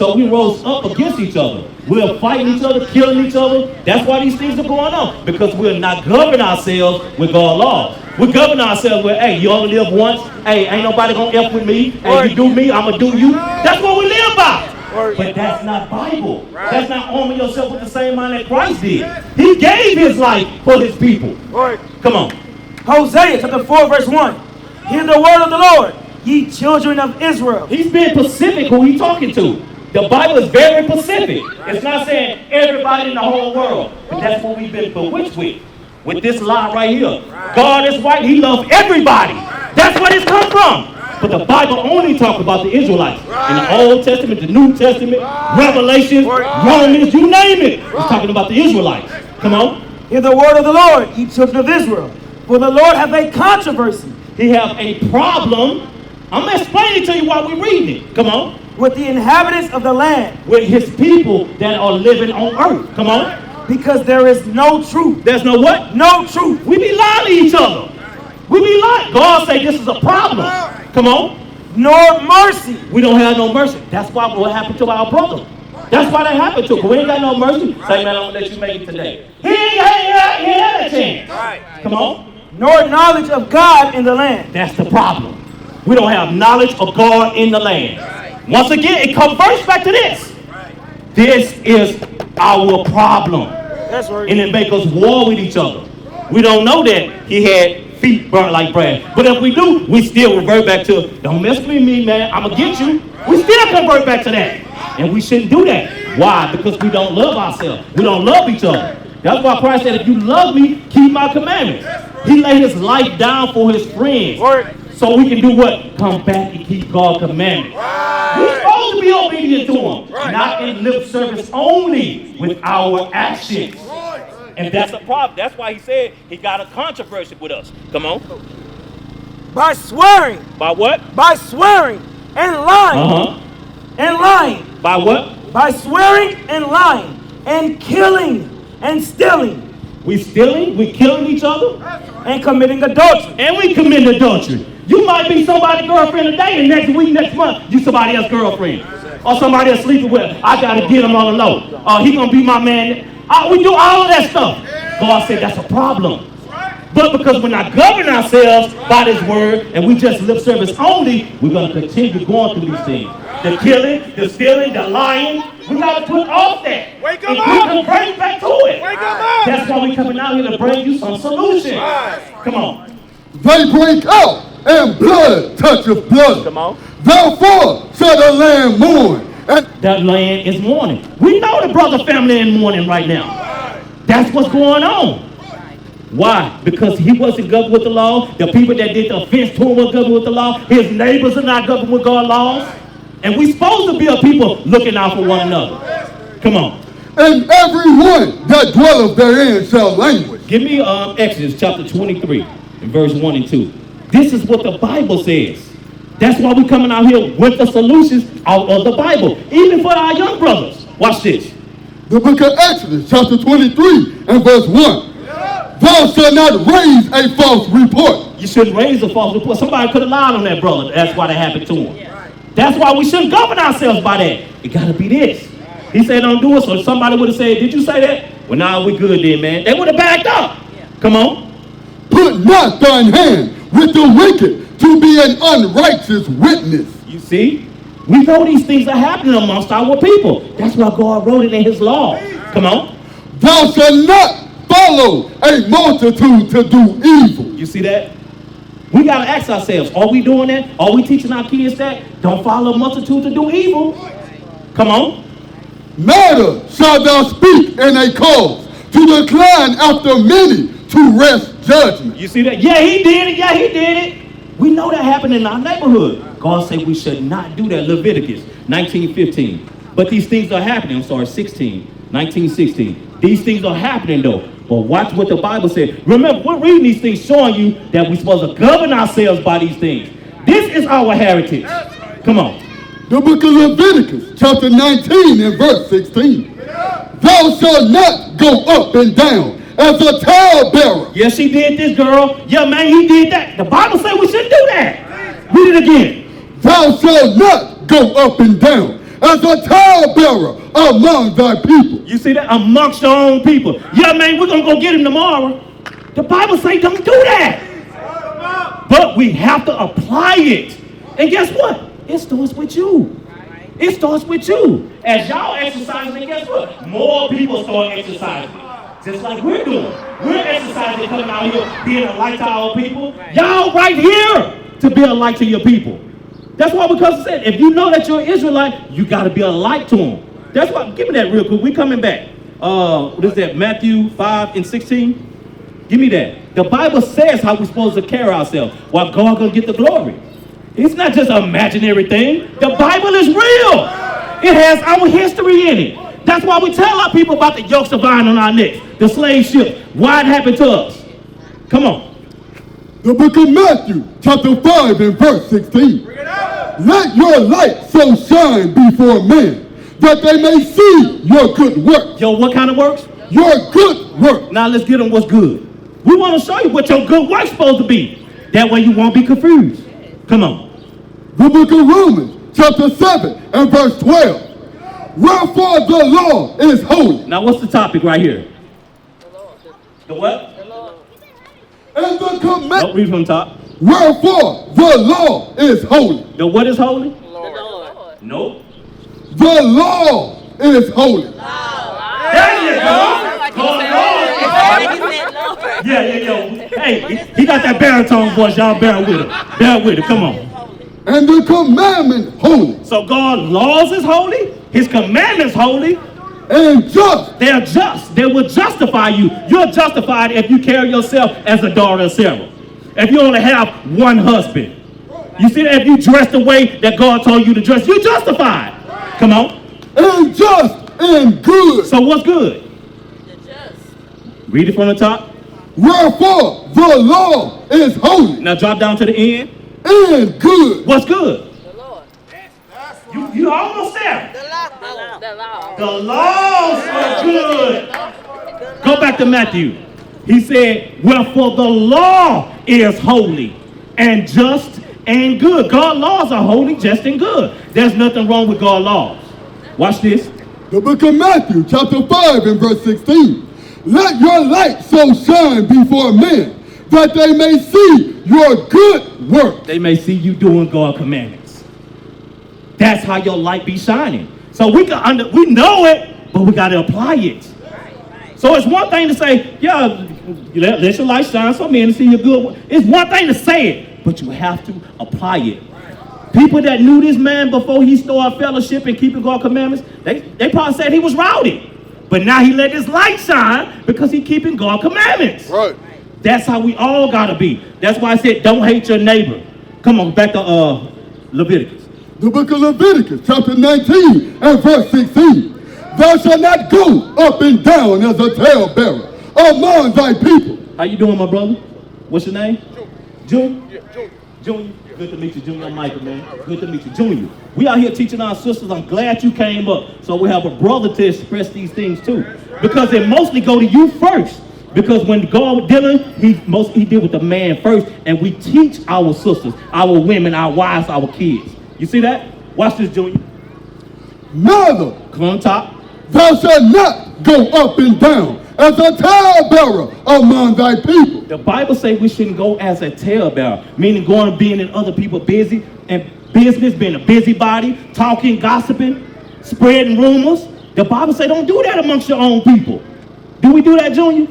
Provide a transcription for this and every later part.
So we rose up against each other. We're fighting each other, killing each other. That's why these things are going on. Because we're not governing ourselves with God's laws. We govern ourselves with, hey, you only live once. Hey, ain't nobody gonna F with me. Hey, you do me, I'm gonna do you. That's what we live by. But that's not Bible. That's not arming yourself with the same mind that Christ did. He gave his life for his people. Come on. Hosea chapter 4 verse 1. Hear the word of the Lord, ye children of Israel. He's being specific who he's talking to. The Bible is very specific. It's not saying everybody in the whole world. But that's what we've been bewitched with this lie right here. God is white. He loves everybody. That's where it's come from. But the Bible only talks about the Israelites. In the Old Testament, the New Testament, Revelation, Romans, you name it. It's talking about the Israelites. Come on. Hear the word of the Lord, ye children of Israel. For the Lord hath a controversy. He have a problem. I'm going to explain it to you while we're reading it. Come on. With the inhabitants of the land. With his people that are living on earth. Come on. Because there is no truth. There's no what? No truth. We be lying to each other. We be lying. God say this is a problem. Come on. Nor mercy. We don't have no mercy. That's why what happened to our brother. That's why that happened to him. We ain't got no mercy. Say, man, I'm going to let you make it today. He ain't had a chance. Come on. Nor knowledge of God in the land. That's the problem. We don't have knowledge of God in the land. Once again, it converts back to this. This is our problem. That's right. And it makes us war with each other. We don't know that he had feet burnt like brass. But if we do, we still revert back to, don't mess with me, man. I'm going to get you. We still convert back to that. And we shouldn't do that. Why? Because we don't love ourselves. We don't love each other. That's why Christ said, if you love me, keep my commandments. He laid his life down for his friends. So we can do what? Come back and keep God's commandments. We're supposed to be obedient to him. Not in lip service only, with our actions. And that's a problem. That's why he said he got a controversy with us. Come on. By swearing. By what? By swearing and lying. And lying. By what? By swearing and lying and killing and stealing. We stealing, we killing each other. And committing adultery. And we commit adultery. You might be somebody's girlfriend today, and next week, next month, you somebody else's girlfriend. Or somebody else sleeping with. I got to get him on the low. He going to be my man. We do all of that stuff. God said that's a problem. But because we're not governing ourselves by this word, and we just lip service only, we're going to continue going through these things. The killing, the stealing, the lying. We got to put off that. Wake and up! we can bring back to it. Wake up! That's why we're coming out here to bring you some solutions. Come on. They break out, and blood toucheth blood. Come on. Therefore shall the land mourn. And that land is mourning. We know the brother family in mourning right now. That's what's going on. Why? Because he wasn't governed with the law. The people that did the offense to him were governed with the law. His neighbors are not governed with God's laws. And we're supposed to be a people looking out for one another. Come on. And every one that dwelleth therein shall languish. Give me Exodus chapter 23 and verse 1 and 2. This is what the Bible says. That's why we're coming out here with the solutions out of the Bible. Even for our young brothers. Watch this. The book of Exodus chapter 23 and verse 1. Thou shalt not raise a false report. You shouldn't raise a false report. Somebody could have lied on that brother. That's why that happened to him. That's why we shouldn't govern ourselves by that. It got to be this. He said don't do it, so somebody would have said, did you say that? Well, nah, we good then, man. They would have backed up. Come on. Put not thine hand with the wicked to be an unrighteous witness. You see? We know these things are happening amongst our people. That's why God wrote it in his law. Come on. Thou shalt not follow a multitude to do evil. You see that? We got to ask ourselves, are we doing that? Are we teaching our kids that? Don't follow a multitude to do evil. Come on. Neither shalt thou speak in a cause to decline after many to wrest judgment. You see that? Yeah, he did it. Yeah, he did it. We know that happened in our neighborhood. God said we should not do that. Leviticus 19:15. But these things are happening. I'm sorry, 19:16. These things are happening though. But watch what the Bible said. Remember, we're reading these things showing you that we're supposed to govern ourselves by these things. This is our heritage. Come on. The book of Leviticus, chapter 19 and verse 16. Thou shalt not go up and down as a talebearer. Yes, he did this, girl. Yeah, man, he did that. The Bible says we shouldn't do that. Read it again. Thou shalt not go up and down as a talebearer among thy people. You see that? Amongst your own people. Yeah, man, we're going to go get him tomorrow. The Bible says don't do that. But we have to apply it. And guess what? It starts with you. It starts with you. As y'all exercising, guess what? More people start exercising. Just like we're doing. We're exercising, coming out here, being a light to our people. Y'all right here to be a light to your people. That's why, because it said, if you know that you're an Israelite, you got to be a light to them. That's why, give me that real quick. We coming back. What is that? Matthew 5 and 16? Give me that. The Bible says how we're supposed to carry ourselves while God gonna get the glory. It's not just an imaginary thing. The Bible is real. It has our history in it. That's why we tell our people about the yokes of iron on our necks, the slave ship, why it happened to us. Come on. The book of Matthew, chapter 5 and verse 16. Let your light so shine before men that they may see your good works. Yo, what kind of works? Your good works. Now let's get them what's good. We want to show you what your good work's supposed to be. That way you won't be confused. Come on. The book of Romans, chapter 7 and verse 12. Wherefore the law is holy. Now what's the topic right here? The what? The law. And the commandment. Don't read from the top. Wherefore the law is holy. The what is holy? The Lord. Nope. The law is holy. There you go. Yeah. Hey, he got that baritone voice. Y'all bear with him. Bear with him. Come on. And the commandment holy. So God's laws is holy. His commandments holy. And just. They're just. They will justify you. You're justified if you carry yourself as a daughter of Sarah. If you only have one husband. You see that? If you dress the way that God told you to dress, you're justified. Come on. And just and good. So what's good? The just. Read it from the top. Wherefore the law is holy. Now drop down to the end. And good. What's good? The Lord. You almost there. The law. The law. The laws are good. Go back to Matthew. He said, wherefore the law is holy and just and good. God's laws are holy, just, and good. There's nothing wrong with God's laws. Watch this. The book of Matthew, chapter 5 and verse 16. Let your light so shine before men that they may see your good work. They may see you doing God's commandments. That's how your light be shining. So we know it, but we got to apply it. So it's one thing to say, yeah, let your light shine so men to see your good work. It's one thing to say it, but you have to apply it. People that knew this man before he started fellowship and keeping God's commandments, they probably said he was rowdy. But now he let his light shine because he keeping God's commandments. Right. That's how we all got to be. That's why I said don't hate your neighbor. Come on, back to Leviticus. The book of Leviticus, chapter 19 and verse 16. Thou shalt not go up and down as a talebearer among thy people. How you doing, my brother? What's your name? Junior? Yeah, Junior. Good to meet you, Junior. I'm Michael, man. Good to meet you, Junior. We out here teaching our sisters. I'm glad you came up. So we have a brother to express these things too. Because they mostly go to you first. Because when God was dealing, he did with the man first. And we teach our sisters, our women, our wives, our kids. You see that? Watch this, Junior. Neither. Come on top. Thou shalt not go up and down as a talebearer among thy people. The Bible says we shouldn't go as a talebearer, meaning going and being in other people's busy and business, being a busybody, talking, gossiping, spreading rumors. The Bible says don't do that amongst your own people. Do we do that, Junior?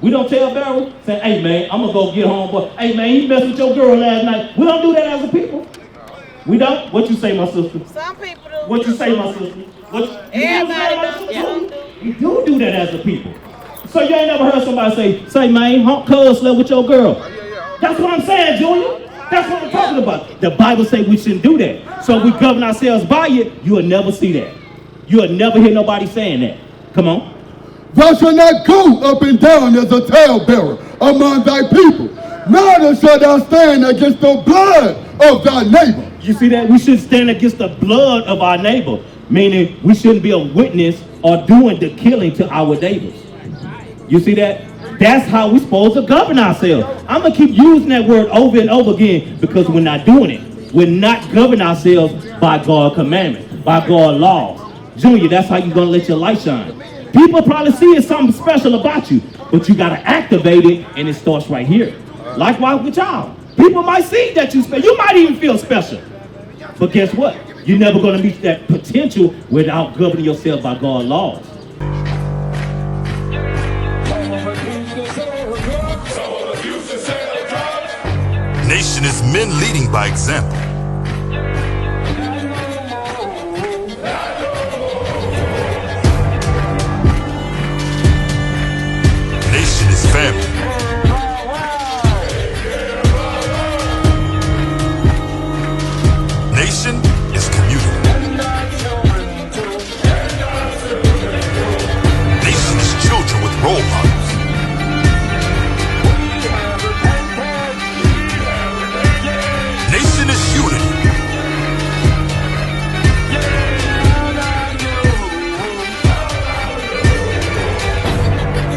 We don't tell Barrel, say, hey man, I'm gonna go get home, but hey man, you messed with your girl last night. We don't do that as a people. We don't? What you say, my sister? Some people do. What you say, my sister? Everybody don't. We do that as a people. So you ain't never heard somebody say man, cuz slept with your girl. That's what I'm saying, Junior. That's what I'm talking about. The Bible says we shouldn't do that. So if we govern ourselves by it, you will never see that. You will never hear nobody saying that. Come on. Thou shalt not go up and down as a talebearer among thy people, neither shalt thou stand against the blood of thy neighbor. You see that? We should stand against the blood of our neighbor, meaning we shouldn't be a witness or doing the killing to our neighbors. You see that? That's how we're supposed to govern ourselves. I'm going to keep using that word over and over again because we're not doing it. We're not governing ourselves by God's commandments. by God's law. Junior, that's how you're going to let your light shine. People probably see it's something special about you, but you got to activate it, and it starts right here. Likewise with y'all. People might see that you special. You might even feel special. But guess what? You're never going to reach that potential without governing yourself by God's laws. Nation is men leading by example. Nation is family. Nation is community. Nation is children with role models. Nation is unity.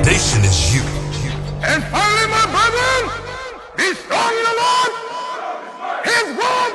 Nation is you. And finally, my brethren, be strong in the Lord. His word